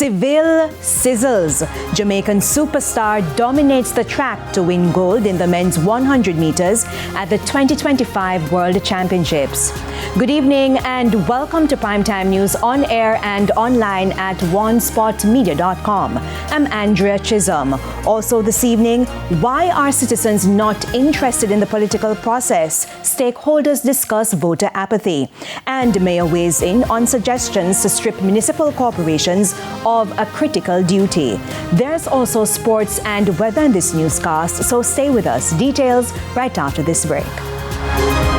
Seville sizzles. Jamaican superstar dominates the track to win gold in the men's 100 meters at the 2025 World Championships. Good evening and welcome to Primetime News on air and online at onespotmedia.com. I'm Andrea Chisholm. Also this evening, why are citizens not interested in the political process? Stakeholders discuss voter apathy. And Mayor weighs in on suggestions to strip municipal corporations of a critical duty. There's also sports and weather in this newscast, so stay with us. Details right after this break.